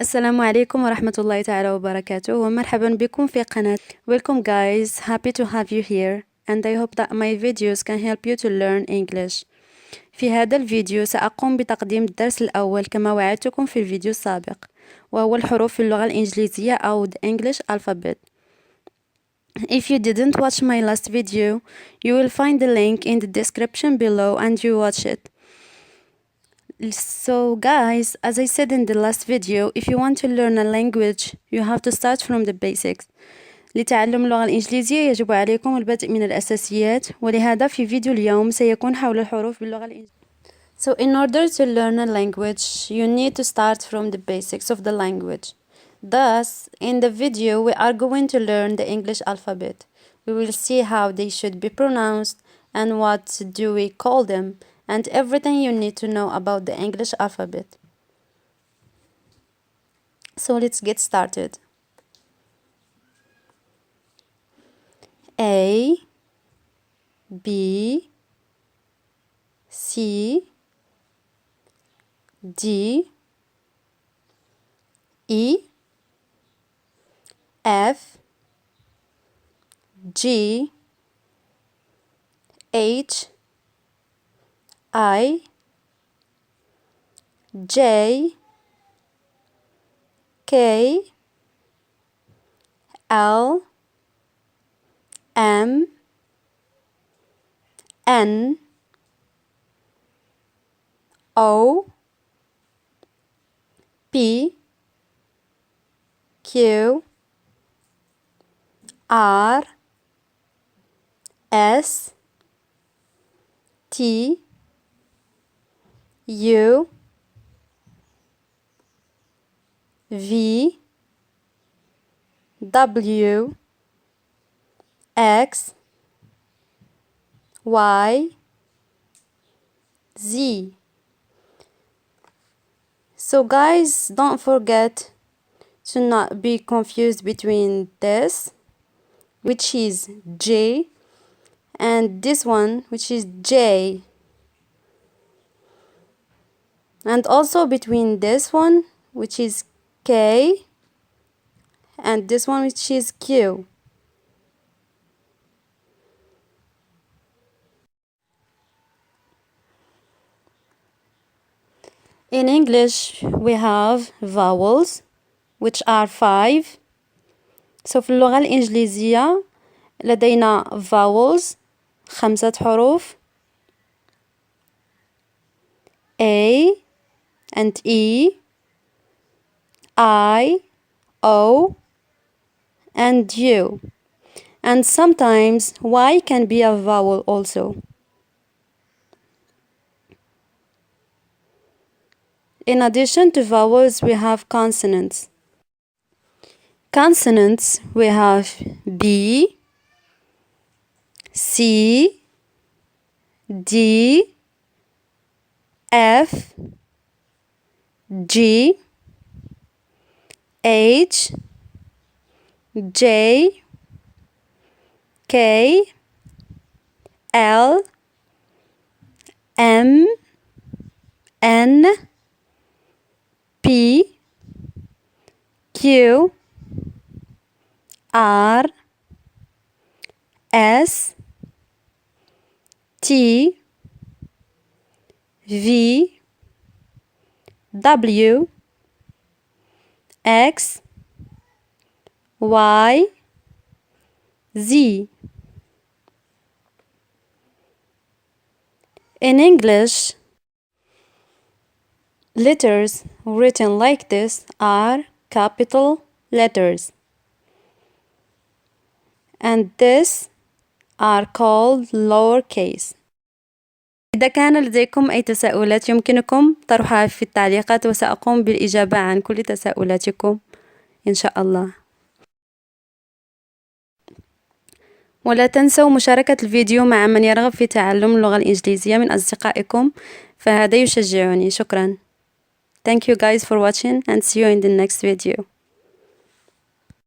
السلام عليكم ورحمة الله تعالى وبركاته ومرحبا بكم في قناة. Welcome guys, happy to have you here and I hope that my videos can help you to learn English. في هذا الفيديو سأقوم بتقديم الدرس الأول كما وعدتكم في الفيديو السابق، وهو الحروف في اللغة الإنجليزية أو the English alphabet. If you didn't watch my last video, you will find the link in the description below and you watch it. So guys, as I said in the last video, if you want to learn a language, you have to start from the basics. لتعلم اللغة الإنجليزية يجب عليكم البدء من الأساسيات، ولهذا في فيديو اليوم سيكون حول الحروف باللغة الإنجليزية. So in order to learn a language, you need to start from the basics of the language. Thus, in the video, we are going to learn the English alphabet. We will see how they should be pronounced and what do we call them, and everything you need to know about the English alphabet. So let's get started. A, B, C, D, E, F, G, H, I, J, K, L, M, N, O, P, Q, R, S, T, U, V, W, X, Y, Z. So guys, don't forget to not be confused between this, which is J, and this one, which is J. And also between this one, which is K, and this one, which is Q. In English, we have vowels, which are 5. So في اللغة الإنجليزية لدينا vowels 5 حروف A and E, I, O, and U. And sometimes Y can be a vowel also. In addition to vowels, we have consonants. Consonants, we have B, C, D, F, G, H, J, K, L, M, N, P, Q, R, S, T, V, W, X, Y, Z. In English, letters written like this are capital letters, and this are called lowercase. إذا كان لديكم أي تساؤلات يمكنكم طرحها في التعليقات وسأقوم بالإجابة عن كل تساؤلاتكم إن شاء الله. ولا تنسوا مشاركة الفيديو مع من يرغب في تعلم اللغة الإنجليزية من أصدقائكم، فهذا يشجعني. شكرا. Thank you guys for watching and see you in the next video.